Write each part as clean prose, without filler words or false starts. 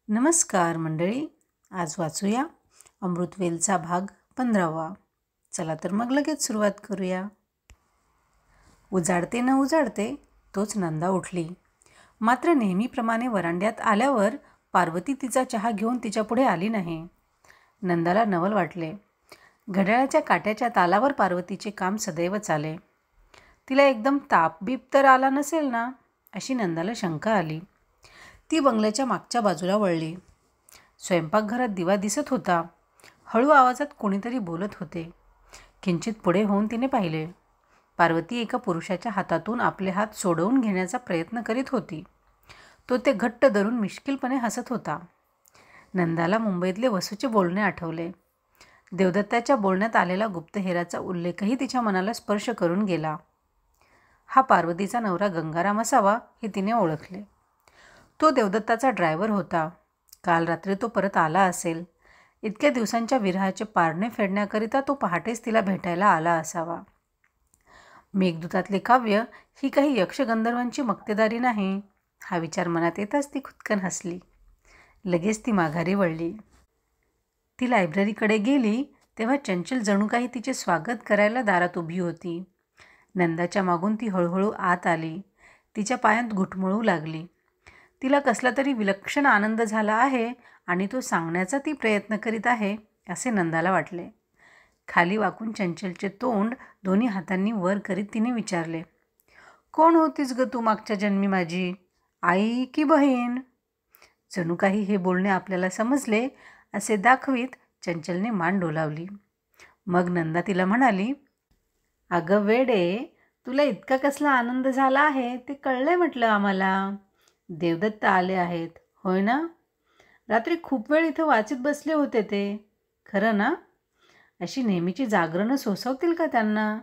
नमस्कार मंडळी, आज वाचूया अमृतवेलचा भाग 15वा. चला तर मग लगेच सुरुवात करूया. उजाडते न उजाडते तोच नंदा उठली. मात्र नेहमीप्रमाणे वरांड्यात आल्यावर पार्वती तिचा चहा घेऊन तिच्यापुढे आली नाही. नंदाला नवल वाटले. घड्याळाच्या काट्याच्या तालावर पार्वतीचे काम सदैव चाले. तिला एकदम ताप बीप तर आला नसेल ना, अशी नंदाला शंका आली. ती बंगल्याच्या मागच्या बाजूला वळली. स्वयंपाकघरात दिवा दिसत होता. हळू आवाजात कोणीतरी बोलत होते. किंचित पुढे होऊन तिने पाहिले. पार्वती एका पुरुषाच्या हातातून आपले हात सोडवून घेण्याचा प्रयत्न करीत होती. तो ते घट्ट धरून मिश्किलपणे हसत होता. नंदाला मुंबईतले वसूचे बोलणे आठवले. देवदत्ताच्या बोलण्यात आलेला गुप्तहेराचा उल्लेखही तिच्या मनाला स्पर्श करून गेला. हा पार्वतीचा नवरा गंगाराम असावा हे तिने ओळखले. तो देवदत्ताचा ड्रायव्हर होता. काल रात्री तो परत आला असेल. इतक्या दिवसांच्या विरहाचे पारणे फेडण्याकरिता तो पहाटेच तिला भेटायला आला असावा. मेघदूतातले काव्य ही काही यक्षगंधर्वांची मक्तेदारी नाही, हा विचार मनात येताच ती खुदकन हसली. लगेच ती माघारी वळली. ती लायब्ररीकडे गेली तेव्हा चंचल जणू काही तिचे स्वागत करायला दारात उभी होती. नंदाच्या मागून ती हळूहळू आत आली. तिच्या पायात घुटमळू लागली. तिला कसला तरी विलक्षण आनंद झाला आहे आणि तो सांगण्याचा ती प्रयत्न करीत आहे असे नंदाला वाटले. खाली वाकून चंचलचे तोंड दोन्ही हातांनी वर करीत तिने विचारले, कोण होतीस ग तू मागच्या जन्मी माझी, आई की बहीण? जणू काही हे बोलणे आपल्याला समजले असे दाखवीत चंचलने मान डोलावली. मग नंदा तिला म्हणाली, अगं वेडे, तुला इतका कसला आनंद झाला आहे ते कळलंय म्हटलं आम्हाला. देवदत्त आले आहेत, होय ना? रात्री खूप वेळ इथं वाचीत बसले होते ते, खरं ना? अशी नेहमीची जागरणं सोसवतील का त्यांना?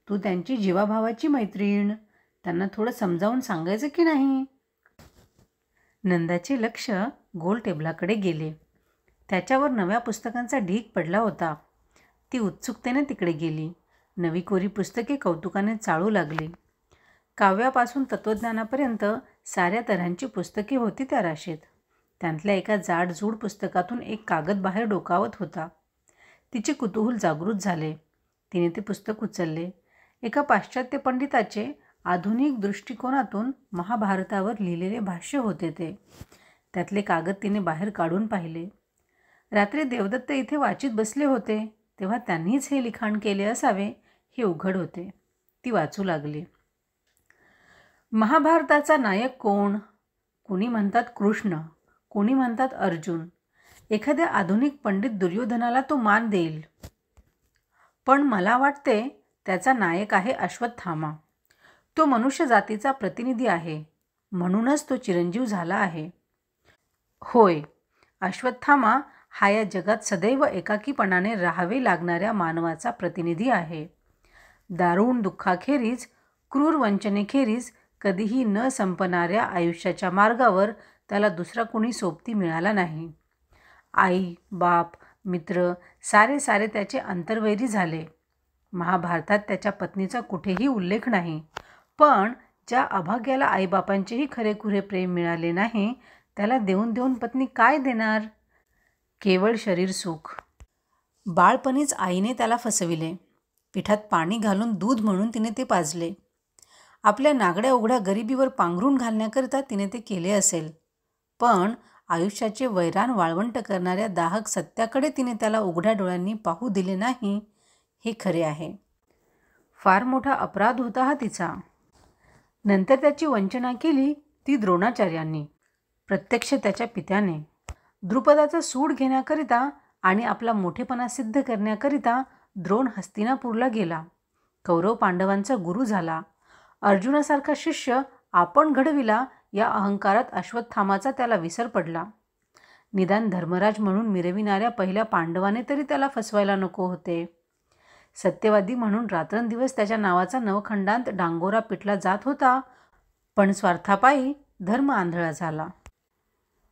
तू त्यांची जीवाभावाची मैत्रीण, त्यांना थोडं समजावून सांगायचं की नाही? नंदाचे लक्ष गोल टेबलाकडे गेले. त्याच्यावर नव्या पुस्तकांचा ढीग पडला होता. ती उत्सुकतेने तिकडे गेली. नवी कोरी पुस्तके कौतुकाने चाळू लागली. काव्यापासून तत्त्वज्ञानापर्यंत साऱ्या तऱ्हांची पुस्तके होती त्या राशीत. त्यातल्या एका जाडजूड पुस्तकातून एक कागद बाहेर डोकावत होता. तिचे कुतूहल जागृत झाले. तिने ते पुस्तक उचलले. एका पाश्चात्य पंडिताचे आधुनिक दृष्टिकोनातून महाभारतावर लिहिलेले भाष्य होते ते. त्यातले कागद तिने बाहेर काढून पाहिले. रात्री देवदत्त इथे वाचीत बसले होते तेव्हा त्यांनीच हे लिखाण केले असावे हे उघड होते. ती वाचू लागली. महाभारताचा नायक कोण? कोणी म्हणतात कृष्ण, कोणी म्हणतात अर्जुन. एखाद्या आधुनिक पंडित दुर्योधनाला तो मान देईल, पण मला वाटते त्याचा नायक आहे अश्वत्थामा. तो मनुष्य जातीचा प्रतिनिधी आहे, म्हणूनच तो चिरंजीव झाला आहे. होय, अश्वत्थामा हा या जगात सदैव एकाकीपणाने राहावे लागणाऱ्या मानवाचा प्रतिनिधी आहे. दारुण दुःखाखेरीज, क्रूर वंचनेखेरीज कधीही न संपणाऱ्या आयुष्याच्या मार्गावर त्याला दुसरा कोणी सोबती मिळाला नाही. आई, बाप, मित्र सारे त्याचे अंतर्वैरी झाले. महाभारतात त्याच्या पत्नीचा कुठेही उल्लेख नाही. पण ज्या अभाग्याला आईबापांचेही खरेखुरे प्रेम मिळाले नाही, त्याला देऊन देऊन पत्नी काय देणार? केवळ शरीर सुख. बाळपणीच आईने त्याला फसविले. पिठात पाणी घालून दूध म्हणून तिने ते पाजले. आपल्या नागड्या उघड्या गरिबीवर पांघरून घालण्याकरिता तिने ते केले असेल. पण आयुष्याचे वैरान वाळवंट करणाऱ्या दाहक सत्याकडे तिने त्याला उघड्या डोळ्यांनी पाहू दिले नाही, हे खरे आहे. फार मोठा अपराध होता हा तिचा. नंतर त्याची वंचना केली ती द्रोणाचार्यांनी, प्रत्यक्ष त्याच्या पित्याने. द्रुपदाचा सूड घेण्याकरिता आणि आपला मोठेपणा सिद्ध करण्याकरिता द्रोण हस्तिनापूरला गेला. कौरव पांडवांचा गुरु झाला. अर्जुनासारखा शिष्य आपण घडविला या अहंकारात अश्वत्थामाचा त्याला विसर पडला. निदान धर्मराज म्हणून मिरविणाऱ्या पहिल्या पांडवाने तरी त्याला फसवायला नको होते. सत्यवादी म्हणून रात्रंदिवस त्याच्या नावाचा नवखंडांत डांगोरा पिटला जात होता, पण स्वार्थापायी धर्म आंधळा झाला.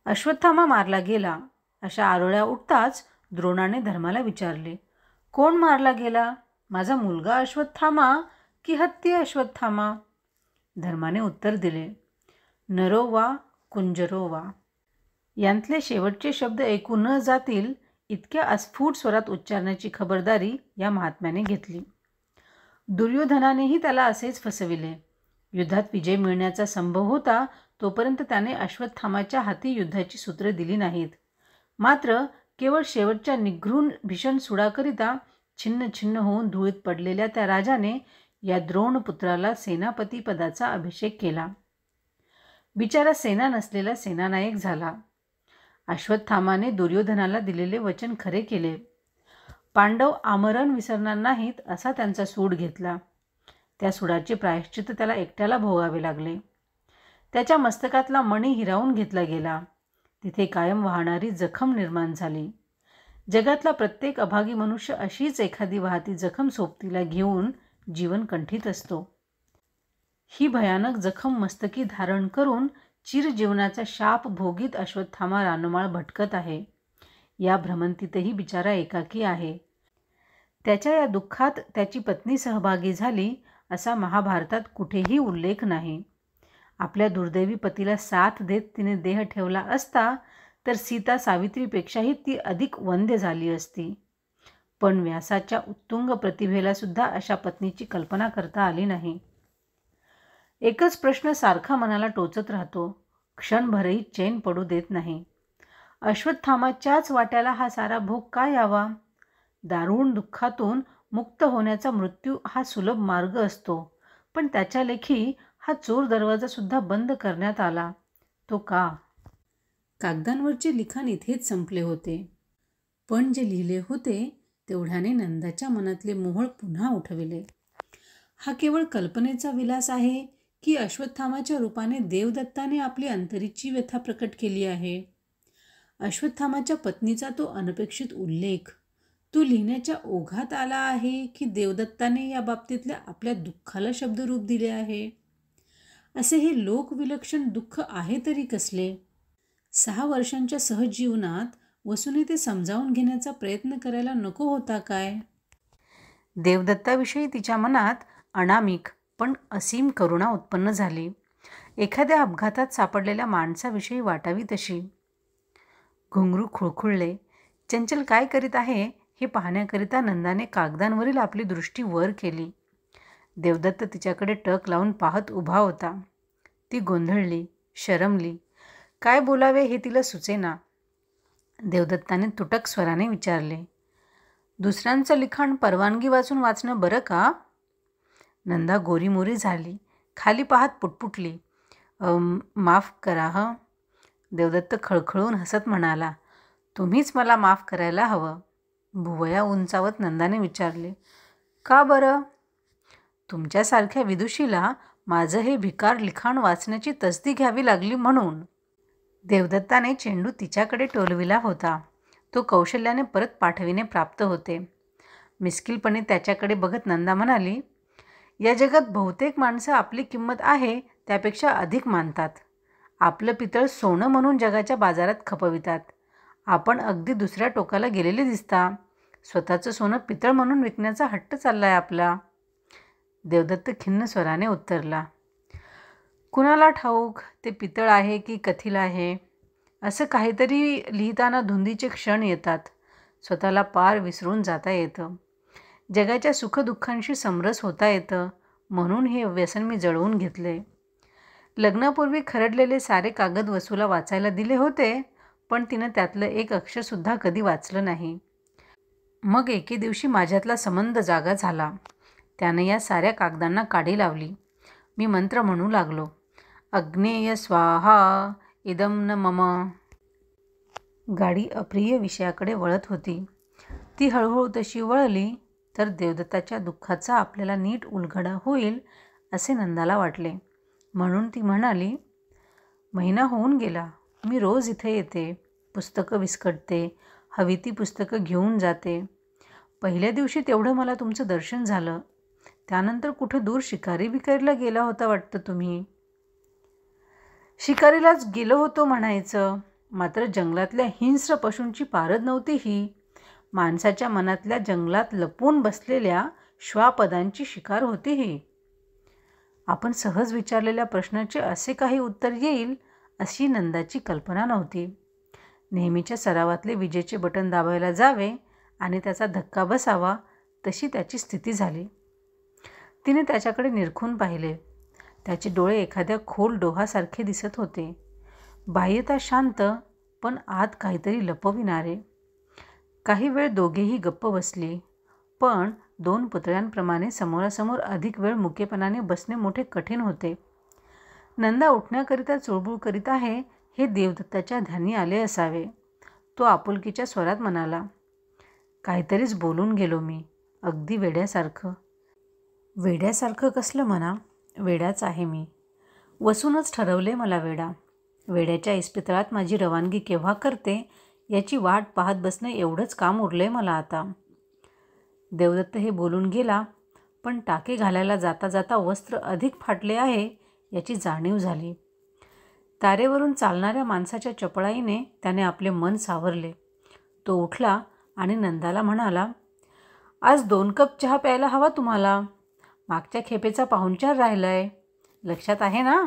अश्वत्थामा मारला गेला. अशा आरोळ्या उठताच द्रोणाने धर्माला विचारले, कोण मारला गेला? माझा मुलगा अश्वत्थामा की हत्ती अश्वत्थामा? धर्माने उत्तर दिले, नरो वा कुंजरो वा. यांतले शेवटचे शब्द ऐकू न जातील इतक्या अस्फुट स्वरात उच्चारण्याची खबरदारी या महात्म्याने घेतली. दुर्योधनानेही त्याला असेच फसविले. युद्धात विजय मिळण्याचा संभव होता तोपर्यंत त्याने अश्वत्थामाच्या हाती युद्धाची सूत्रे दिली नाहीत. मात्र केवळ शेवटच्या निघृण भीषण सुडाकरिता छिन्न छिन्न होऊन धुळीत पडलेल्या त्या राजाने या द्रोणपुत्राला सेनापती पदाचा अभिषेक केला. बिचारा सेना नसलेला सेनानायक झाला. अश्वत्थामाने दुर्योधनाला दिलेले वचन खरे केले. पांडव आमरण विसरणार नाहीत असा त्यांचा सूड घेतला. त्या सुडाचे प्रायश्चित्त त्याला एकट्याला भोगावे लागले. त्याच्या मस्तकातला मणी हिरावून घेतला गेला. तिथे कायम वाहणारी जखम निर्माण झाली. जगातला प्रत्येक अभागी मनुष्य अशीच एखादी वाहती जखम सोबतीला घेऊन जीवन कंठीत असतो. ही भयानक जखम मस्तकी धारण करून चिरजीवनाचा शाप भोगीत अश्वत्थामा रानमाळ भटकत आहे. या भ्रमंतीतही बिचारा एकाकी आहे. त्याच्या या दुःखात त्याची पत्नी सहभागी झाली असा महाभारतात कुठेही उल्लेख नाही. आपल्या दुर्दैवी पतीला साथ देत तिने देह ठेवला असता तर सीता सावित्रीपेक्षाही ती अधिक वंद्य झाली असती. पण व्यासाच्या उत्तुंग प्रतिभेला सुद्धा अशा पत्नीची कल्पना करता आली नाही. एकच प्रश्न सारखा मनाला टोचत राहतो, क्षणभरही चैन पडू देत नाही. अश्वत्थामाच्याच वाट्याला हा सारा भोग का यावा? दारुण दुःखातून मुक्त होण्याचा मृत्यू हा सुलभ मार्ग असतो, पण त्याच्या लेखी हा चोर दरवाजा सुद्धा बंद करण्यात आला. तो का? कागदांवरचे लिखाण इथेच संपले होते. पण जे लिहिले होते तेवढ्याने नंदाच्या मनातले मोहोळ पुन्हा उठविले. हा केवळ कल्पनेचा विलास आहे की अश्वत्थामाच्या रूपाने देवदत्ताने आपली अंतरीची व्यथा प्रकट केली आहे? अश्वत्थामाच्या पत्नीचा तो अनपेक्षित उल्लेख तो लिहिण्याच्या ओघात आला आहे की देवदत्ताने या बाबतीतल्या आपल्या दुःखाला शब्दरूप दिले आहे? असे हे लोकविलक्षण दुःख आहे तरी कसले? 6 वर्षांच्या सहजीवनात वसूने ते समजावून घेण्याचा प्रयत्न करायला नको होता काय? देवदत्ताविषयी तिच्या मनात अनामिक पण असीम करुणा उत्पन्न झाली. एखाद्या अपघातात सापडलेल्या माणसाविषयी वाटावी तशी. घुंगरू खुळखुळले. चंचल काय करीत आहे हे पाहण्याकरिता नंदाने कागदांवरील आपली दृष्टी वर केली. देवदत्त तिच्याकडे टक लावून पाहत उभा होता. ती गोंधळली, शरमली. काय बोलावे हे तिला सुचेना. देवदत्ताने तुटक स्वराने विचारले, दुसऱ्यांचं लिखाण परवानगी वाचून वाचणं बरं का? नंदा गोरीमोरी झाली. खाली पाहत पुटपुटली, माफ करा हं. देवदत्त खळखळून हसत म्हणाला, तुम्हीच मला माफ करायला हवं. भुवया उंचावत नंदाने विचारले, का बरं? तुमच्यासारख्या विदुषीला माझं हे भिकार लिखाण वाचण्याची तसदी घ्यावी लागली म्हणून. देवदत्ताने चेंडू तिच्याकडे टोलविला होता. तो कौशल्याने परत पाठविणे प्राप्त होते. मिस्किलपणे त्याच्याकडे बघत नंदा म्हणाली, या जगात बहुतेक माणसं आपली किंमत आहे त्यापेक्षा अधिक मानतात. आपलं पितळ सोनं म्हणून जगाच्या बाजारात खपवितात. आपण अगदी दुसऱ्या टोकाला गेलेले दिसता. स्वतःचं सोनं पितळ म्हणून विकण्याचा हट्ट चाललाय आपला. देवदत्त खिन्न स्वराने उत्तरला, कुणाला ठाऊक ते पितळ आहे की कथिल आहे? असं काहीतरी लिहिताना धुंदीचे क्षण येतात. स्वतःला पार विसरून जाता येतं. जगाच्या सुखदुःखांशी समरस होता येतं. म्हणून हे व्यसन मी जळवून घेतले. लग्नापूर्वी खरडलेले सारे कागद वसूला वाचायला दिले होते, पण तिनं त्यातलं एक अक्षरसुद्धा कधी वाचलं नाही. मग एके दिवशी माझ्यातला संबंध जागा झाला. त्यानं या साऱ्या कागदांना काढी लावली. मी मंत्र म्हणू लागलो, अग्नेय स्वाहा इदं न मम. गाडी अप्रिय विषयाकडे वळत होती. ती हळूहळू तशी वळली तर देवदत्ताच्या दुःखाचा आपल्याला नीट उलगडा होईल असे नंदाला वाटले. म्हणून ती म्हणाली, महिना होऊन गेला. मी रोज इथे येते, पुस्तकं विस्कटते, हवी ती पुस्तकं घेऊन जाते. पहिल्या दिवशी तेवढं मला तुमचं दर्शन झालं. त्यानंतर कुठं दूर शिकारी बिकारीला गेला होता वाटतं तुम्ही. शिकारीलाच गेलो होतो म्हणायचं. मात्र जंगलातल्या हिंस्र पशूंची पारद नव्हती ही. माणसाच्या मनातल्या जंगलात लपून बसलेल्या श्वापदांची शिकार होती ही. आपण सहज विचारलेल्या प्रश्नाचे असे काही उत्तर येईल अशी नंदाची कल्पना नव्हती. नेहमीच्या सरावातले विजेचे बटन दाबायला जावे आणि त्याचा धक्का बसावा तशी त्याची स्थिती झाली. तिने त्याच्याकडे निरखून पाहिले. त्याचे डोळे एखाद्या खोल डोहासारखे दिसत होते. बाह्यतः शांत, पण आत काहीतरी लपविणारे. काही वेळ दोघेही गप्प बसली, पण 2 पुतळ्यांप्रमाणे समोरासमोर अधिक वेळ मुकेपणाने बसणे मोठे कठीण होते. नंदा उठण्याकरिता चुळबुळ करीत आहे हे देवदत्ताच्या ध्यानी आले असावे. तो आपुलकीच्या स्वरात म्हणाला, काहीतरीच बोलून गेलो मी, अगदी वेड्यासारखं. वेड्यासारखं कसलं म्हणा, वेड्याच आहे मी. वसूनच ठरवले मला वेडा. वेड्याच्या इस्पितळात माझी रवानगी केव्हा करते याची वाट पाहत बसणं एवढंच काम उरले मला आता. देवदत्त हे बोलून गेला, पण टाके घालायला जाता जाता वस्त्र अधिक फाटले आहे याची जाणीव झाली. तारेवरून चालणाऱ्या माणसाच्या चपळाईने त्याने आपले मन सावरले. तो उठला आणि नंदाला म्हणाला, आज 2 कप चहा प्यायला हवा तुम्हाला. मागच्या खेपेचा पाहुणचार राहिलाय, लक्षात आहे ना?